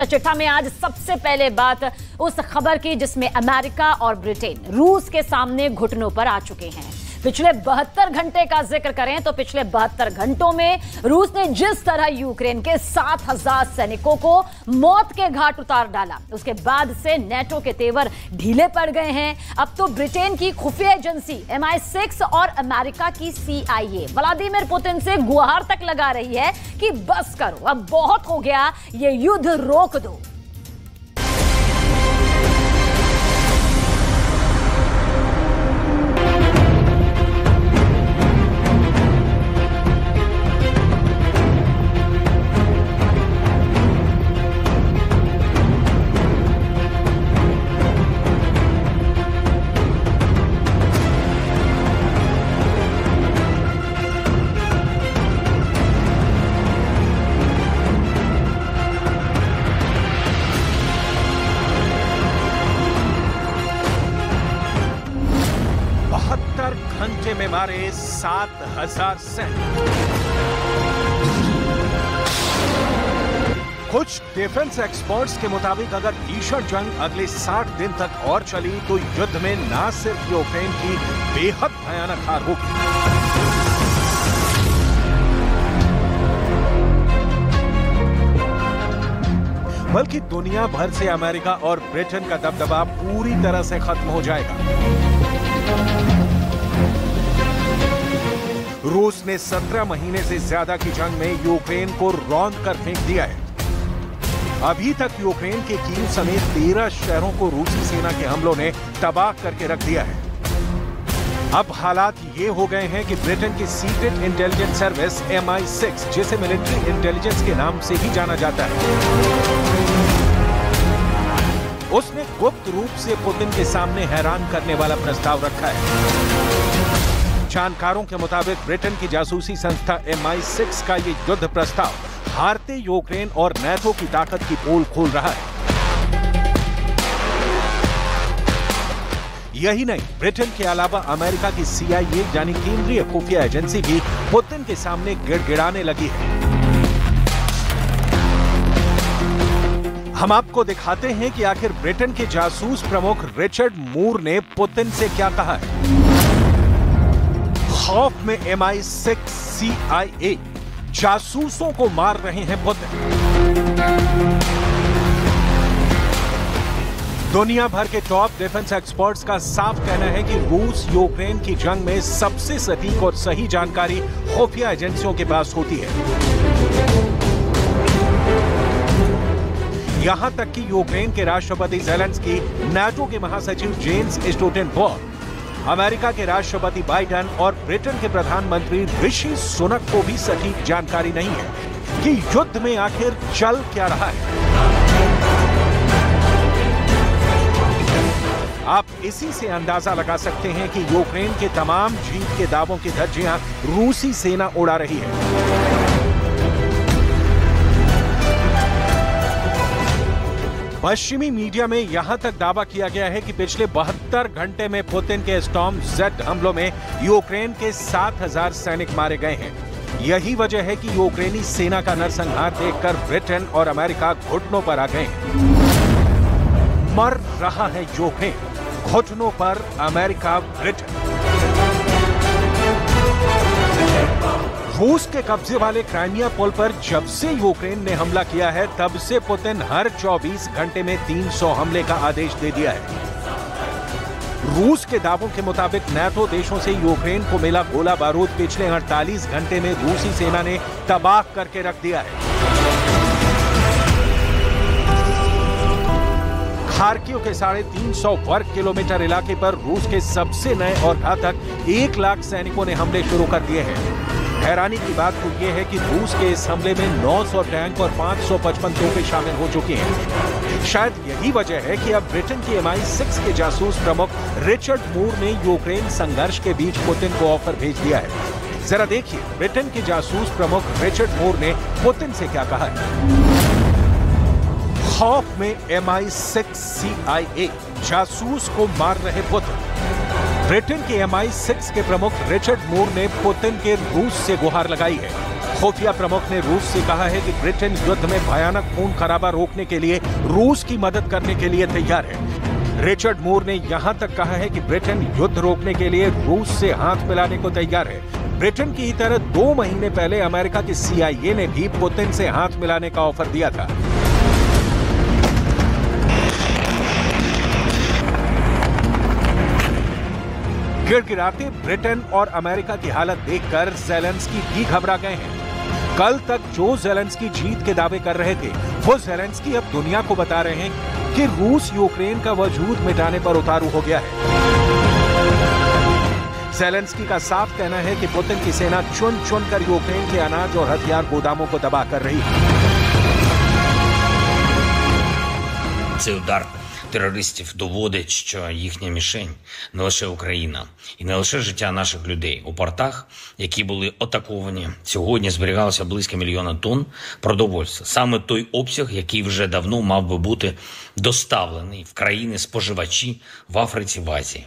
चिट्ठा में आज सबसे पहले बात उस खबर की जिसमें अमेरिका और ब्रिटेन रूस के सामने घुटनों पर आ चुके हैं। पिछले 72 घंटे का जिक्र करें तो पिछले 72 घंटों में रूस ने जिस तरह यूक्रेन के 7000 सैनिकों को मौत के घाट उतार डाला, उसके बाद से नेटो के तेवर ढीले पड़ गए हैं। अब तो ब्रिटेन की खुफिया एजेंसी MI6 और अमेरिका की CIA व्लादिमीर पुतिन से गुहार तक लगा रही है कि बस करो, अब बहुत हो गया, ये युद्ध रोक दो। घंटे में मारे 7000 सैनिक। कुछ डिफेंस एक्सपर्ट्स के मुताबिक अगर भीषण जंग अगले 60 दिन तक और चली तो युद्ध में न सिर्फ यूक्रेन की बेहद भयानक हार होगी, बल्कि दुनिया भर से अमेरिका और ब्रिटेन का दबदबा पूरी तरह से खत्म हो जाएगा। रूस ने 17 महीने से ज्यादा की जंग में यूक्रेन को रौंद कर फेंक दिया है। अभी तक यूक्रेन के कीव समेत 13 शहरों को रूसी सेना के हमलों ने तबाह करके रख दिया है। अब हालात ये हो गए हैं कि ब्रिटेन की सीक्रेट इंटेलिजेंस सर्विस MI6, जिसे मिलिट्री इंटेलिजेंस के नाम से भी जाना जाता है, उसने गुप्त रूप से पुतिन के सामने हैरान करने वाला प्रस्ताव रखा है। जानकारों के मुताबिक ब्रिटेन की जासूसी संस्था MI6 का ये युद्ध प्रस्ताव हारते यूक्रेन और नेटो की ताकत की पोल खोल रहा है। यही नहीं, ब्रिटेन के अलावा अमेरिका की CIA यानी केंद्रीय खुफिया एजेंसी भी पुतिन के सामने गिड़गिड़ाने लगी है। हम आपको दिखाते हैं कि आखिर ब्रिटेन के जासूस प्रमुख रिचर्ड मूर ने पुतिन से क्या कहा है। खौफ में MI6 CIA जासूसों को मार रहे हैं पुतिन। दुनिया भर के टॉप डिफेंस एक्सपर्ट्स का साफ कहना है कि रूस यूक्रेन की जंग में सबसे सटीक और सही जानकारी खुफिया एजेंसियों के पास होती है। यहां तक कि यूक्रेन के राष्ट्रपति ज़ेलेंस्की, नाटो के महासचिव जेम्स स्टोल्टनबर्ग, अमेरिका के राष्ट्रपति बाइडेन और ब्रिटेन के प्रधानमंत्री ऋषि सुनक को भी सटीक जानकारी नहीं है कि युद्ध में आखिर चल क्या रहा है। आप इसी से अंदाजा लगा सकते हैं कि यूक्रेन के तमाम जीत के दावों की धज्जियां रूसी सेना उड़ा रही है। पश्चिमी मीडिया में यहां तक दावा किया गया है कि पिछले 72 घंटे में पुतिन के स्टॉर्म Z हमलों में यूक्रेन के 7000 सैनिक मारे गए हैं। यही वजह है कि यूक्रेनी सेना का नरसंहार देखकर ब्रिटेन और अमेरिका घुटनों पर आ गए। मर रहा है यूक्रेन, घुटनों पर अमेरिका, ब्रिटेन। रूस के कब्जे वाले क्राइमिया पुल पर जब से यूक्रेन ने हमला किया है, तब से पुतिन हर 24 घंटे में 300 हमले का आदेश दे दिया है। रूस के दावों के मुताबिक नाटो देशों से यूक्रेन को मिला गोला बारूद पिछले 48 घंटे में रूसी सेना ने तबाह करके रख दिया है। खार्किव के 350 वर्ग किलोमीटर इलाके पर रूस के सबसे नए और घातक 1 लाख सैनिकों ने हमले शुरू कर दिए हैं। हैरानी की बात तो यह है कि रूस के इस हमले में 900 टैंक और 555 तोपें शामिल हो चुकी हैं। शायद यही वजह है कि अब ब्रिटेन की MI6 के जासूस प्रमुख रिचर्ड मूर ने यूक्रेन संघर्ष के बीच पुतिन को ऑफर भेज दिया है। जरा देखिए ब्रिटेन के जासूस प्रमुख रिचर्ड मूर ने पुतिन से क्या कहा है। खौफ में MI6 CIA जासूस को मार रहे पुतिन। ब्रिटेन के MI6 के प्रमुख रिचर्ड मूर ने पुतिन के रूस से गुहार लगाई है। खुफिया प्रमुख ने रूस से कहा है कि ब्रिटेन युद्ध में भयानक खून खराबा रोकने के लिए रूस की मदद करने के लिए तैयार है। रिचर्ड मूर ने यहां तक कहा है कि ब्रिटेन युद्ध रोकने के लिए रूस से हाथ मिलाने को तैयार है। ब्रिटेन की तरह 2 महीने पहले अमेरिका की CIA ने भी पुतिन से हाथ मिलाने का ऑफर दिया था। गिड़गिड़ाते ब्रिटेन और अमेरिका की हालत देखकर ज़ेलेंस्की भी घबरा गए हैं। कल तक जो ज़ेलेंस्की जीत के दावे कर रहे थे, वो ज़ेलेंस्की अब दुनिया को बता रहे हैं कि रूस यूक्रेन का वजूद मिटाने पर उतारू हो गया है। ज़ेलेंस्की का साफ कहना है कि पुतिन की सेना चुन चुन कर यूक्रेन के अनाज और हथियार गोदामों को तबाह कर रही है। Цей удар терористів доводить, що їхня мішень не лише Україна і не лише життя наших людей. У портах, які були атаковані, сьогодні зберігалося близько 1 мільйона тонн продовольства. Саме той обсяг, який вже давно мав би бути доставлений в країни-споживачі в Африці, в Азії.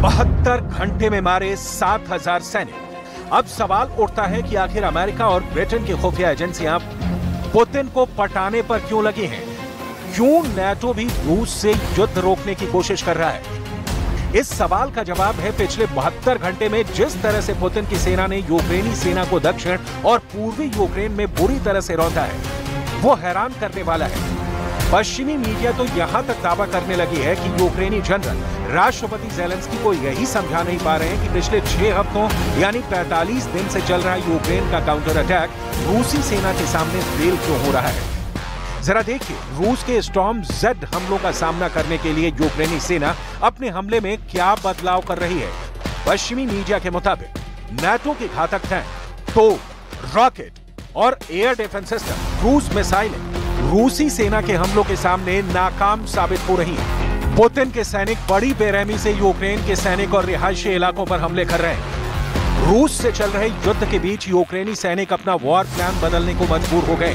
72 घंटे में मारे 7,000 सैनिक। अब सवाल उठता है कि आखिर अमेरिका और ब्रिटेन की खुफिया एजेंसियां पुतिन को पटाने पर क्यों लगी हैं? क्यों नाटो भी रूस से युद्ध रोकने की कोशिश कर रहा है? इस सवाल का जवाब है पिछले 72 घंटे में जिस तरह से पुतिन की सेना ने यूक्रेनी सेना को दक्षिण और पूर्वी यूक्रेन में बुरी तरह से रौंदा है, वो हैरान करने वाला है। पश्चिमी मीडिया तो यहां तक दावा करने लगी है कि यूक्रेनी जनरल राष्ट्रपति ज़ेलेंस्की को यही समझा नहीं पा रहे हैं कि पिछले 6 हफ्तों यानी 45 दिन से चल रहा यूक्रेन का काउंटर अटैक रूसी सेना के सामने फेल क्यों हो रहा है। जरा देखिए, रूस के स्टॉर्म जेड हमलों का सामना करने के लिए यूक्रेनी सेना अपने हमले में क्या बदलाव कर रही है। पश्चिमी मीडिया के मुताबिक नाटो के घातक टैंक, तोप, रॉकेट और एयर डिफेंस सिस्टम, क्रूज मिसाइलें रूसी सेना के हमलों के सामने नाकाम साबित हो रही हैं। पुतिन के सैनिक बड़ी बेरहमी से यूक्रेन के सैनिक और रिहायशी इलाकों पर हमले कर रहे हैं। रूस से चल रहे युद्ध के बीच यूक्रेनी सैनिक अपना वॉर प्लान बदलने को मजबूर हो गए।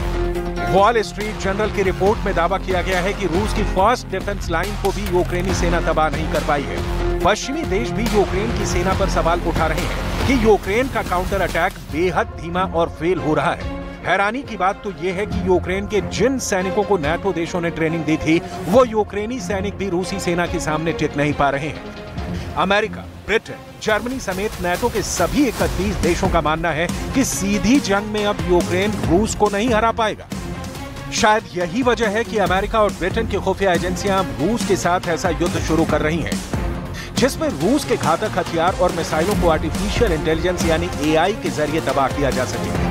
वॉल स्ट्रीट जर्नल की रिपोर्ट में दावा किया गया है कि रूस की फर्स्ट डिफेंस लाइन को भी यूक्रेनी सेना तबाह नहीं कर पाई है। पश्चिमी देश भी यूक्रेन की सेना पर सवाल उठा रहे हैं कि यूक्रेन का काउंटर अटैक बेहद धीमा और फेल हो रहा है। हैरानी की बात तो यह है कि यूक्रेन के जिन सैनिकों को नाटो देशों ने ट्रेनिंग दी थी, वो यूक्रेनी सैनिक भी रूसी सेना के सामने टिक नहीं पा रहे हैं। अमेरिका, ब्रिटेन, जर्मनी समेत नाटो के सभी 31 देशों का मानना है कि सीधी जंग में अब यूक्रेन रूस को नहीं हरा पाएगा। शायद यही वजह है कि अमेरिका और ब्रिटेन की खुफिया एजेंसियां रूस के साथ ऐसा युद्ध शुरू कर रही हैं, जिसमें रूस के घातक हथियार और मिसाइलों को आर्टिफिशियल इंटेलिजेंस यानी AI के जरिए तबाह किया जा सके।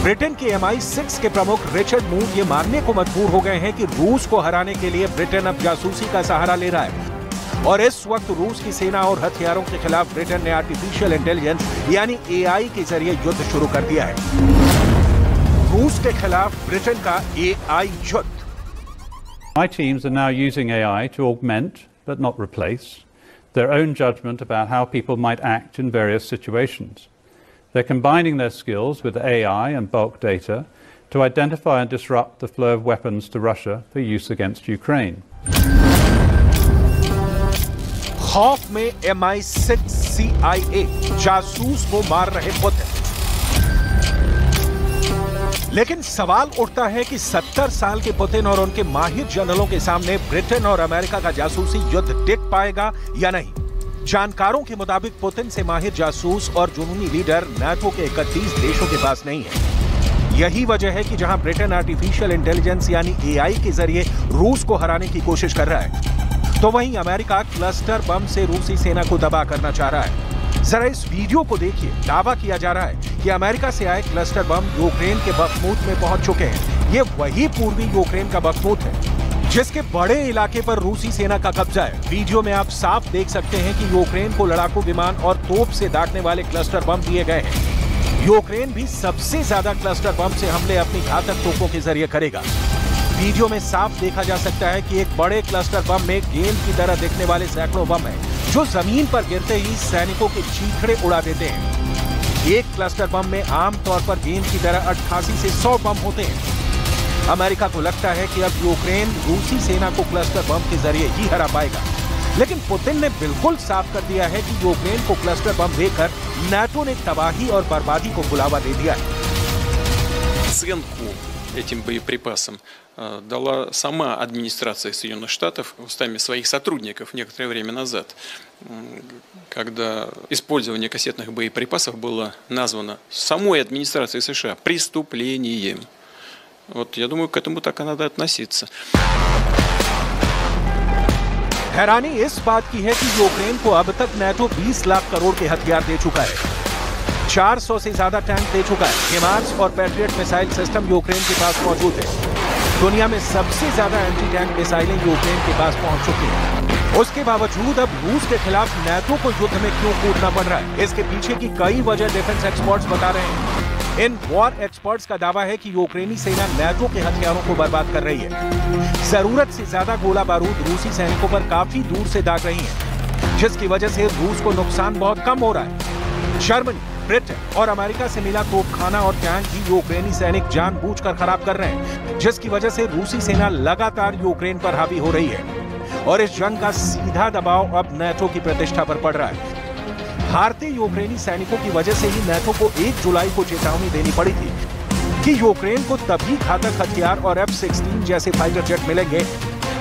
ब्रिटेन के MI6 के प्रमुख रिचर्ड मूर ये मानने को मजबूर हो गए हैं कि रूस को हराने के लिए ब्रिटेन अब जासूसी का सहारा ले रहा है और इस वक्त रूस की सेना और हथियारों के खिलाफ ब्रिटेन ने आर्टिफिशियल इंटेलिजेंस यानी AI के जरिए युद्ध शुरू कर दिया है। रूस के खिलाफ ब्रिटेन का AI युद्ध। My teams are now using AI to augment, but not replace, their own judgment about how people might act in various situations. They're combining their skills with AI and bulk data to identify and disrupt the flow of weapons to Russia for use against Ukraine. खौफ में MI6 CIA जासूस को मार रहे Putin. लेकिन सवाल उठता है कि 70 साल के पुतिन और उनके माहिर जनरलों के सामने ब्रिटेन और अमेरिका का जासूसी युद्ध टिक पाएगा या नहीं। जानकारों के मुताबिक पुतिन से माहिर जासूस और जुनूनी लीडर नाटो के 31 देशों के पास नहीं है। यही वजह है कि जहां ब्रिटेन आर्टिफिशियल इंटेलिजेंस यानी AI के जरिए रूस को हराने की कोशिश कर रहा है, तो वहीं अमेरिका क्लस्टर बम से रूसी सेना को तबाह करना चाह रहा है। जरा इस वीडियो को देखिए। दावा किया जा रहा है कि अमेरिका से आए क्लस्टर बम यूक्रेन के बखमूत में पहुंच चुके हैं। ये वही पूर्वी यूक्रेन का बखमूत है जिसके बड़े इलाके पर रूसी सेना का कब्जा है। वीडियो में आप साफ देख सकते हैं कि यूक्रेन को लड़ाकू विमान और तोप से दागने वाले क्लस्टर बम दिए गए हैं। यूक्रेन भी सबसे ज्यादा क्लस्टर बम से हमले अपनी घातक तोपों के जरिए करेगा। वीडियो में साफ देखा जा सकता है कि एक बड़े क्लस्टर बम में गेंद की तरह दिखने वाले सैकड़ों बम हैं, जो जमीन पर गिरते ही सैनिकों के चीखड़े उड़ा देते हैं। एक क्लस्टर बम में आमतौर पर गेंद की तरह 88 से 100 बम होते हैं। अमेरिका को लगता है कि अब यूक्रेन रूसी सेना को क्लस्टर बम के जरिए ही हरा पाएगा। लेकिन पुतिन ने बिल्कुल साफ कर दिया है कि यूक्रेन को क्लस्टर बम देकर नाटो ने तबाही और बर्बादी को बुलावा दे दिया है। Оценку этим боеприпасам дала сама администрация Соединенных Штатов устами своих сотрудников некоторое время назад, когда использование кассетных боеприпасов было названо самой администрацией США преступлением. Вот я думаю, к этому так и надо относиться. हैरानी इस बात की है कि यूक्रेन को अब तक नाटो 20 लाख करोड़ के हथियार दे चुका है, 400 से ज्यादा टैंक दे चुका है, हिमार्स और पैट्रियट मिसाइल सिस्टम यूक्रेन के पास मौजूद है। दुनिया में सबसे ज्यादा एंटी टैंक मिसाइलें यूक्रेन के पास पहुंच चुकी हैं। उसके बावजूद अब रूस के खिलाफ नाटो को युद्ध में क्यों कूदना पड़ रहा है? इसके पीछे की कई वजह डिफेंस एक्सपर्ट्स बता रहे हैं। इन वॉर एक्सपर्ट्स का दावा है कि यूक्रेनी सेना नाटो के हथियारों को बर्बाद कर रही है। जरूरत से ज्यादा गोला बारूद रूसी सैनिकों पर काफी दूर से दाग रही है, जिसकी वजह से रूस को नुकसान बहुत कम हो रहा है। जर्मनी, ब्रिटेन और अमेरिका से मिला तोपखाना और टैंक भी यूक्रेनी सैनिक जानबूझकर खराब कर रहे हैं, जिसकी वजह से रूसी सेना लगातार यूक्रेन पर हावी हो रही है और इस जंग का सीधा दबाव अब नाटो की प्रतिष्ठा पर पड़ रहा है। हारते यूक्रेनी सैनिकों की वजह से ही नाटो को 1 जुलाई को चेतावनी देनी पड़ी थी कि यूक्रेन को तभी घातक हथियार और F-16 जैसे फाइटर जेट मिलेंगे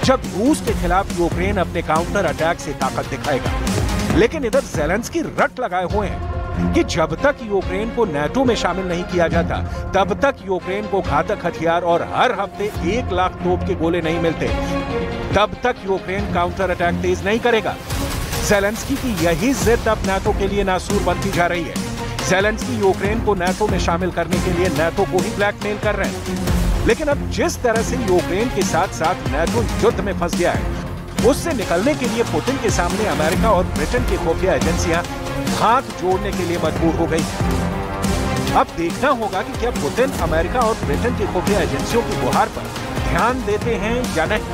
जब रूस के खिलाफ यूक्रेन अपने काउंटर अटैक से ताकत दिखाएगा। लेकिन इधर ज़ेलेंस्की रट लगाए हुए हैं कि जब तक यूक्रेन को नाटो में शामिल नहीं किया जाता, तब तक यूक्रेन को घातक हथियार और हर हफ्ते 1 लाख तोप के गोले नहीं मिलते, तब तक यूक्रेन काउंटर अटैक तेज नहीं करेगा। ज़ेलेंस्की की यही जिद अब नाटो के लिए नासूर बनती जा रही है। ज़ेलेंस्की यूक्रेन को नाटो में शामिल करने के लिए नाटो को ही ब्लैकमेल कर रहे हैं। लेकिन अब जिस तरह से यूक्रेन के साथ साथ नाटो युद्ध में फंस गया है, उससे निकलने के लिए पुतिन के सामने अमेरिका और ब्रिटेन की खुफिया एजेंसियां हाथ जोड़ने के लिए मजबूर हो गई। अब देखना होगा कि क्या पुतिन अमेरिका और ब्रिटेन की खुफिया एजेंसियों की गुहार पर ध्यान देते हैं या नहीं।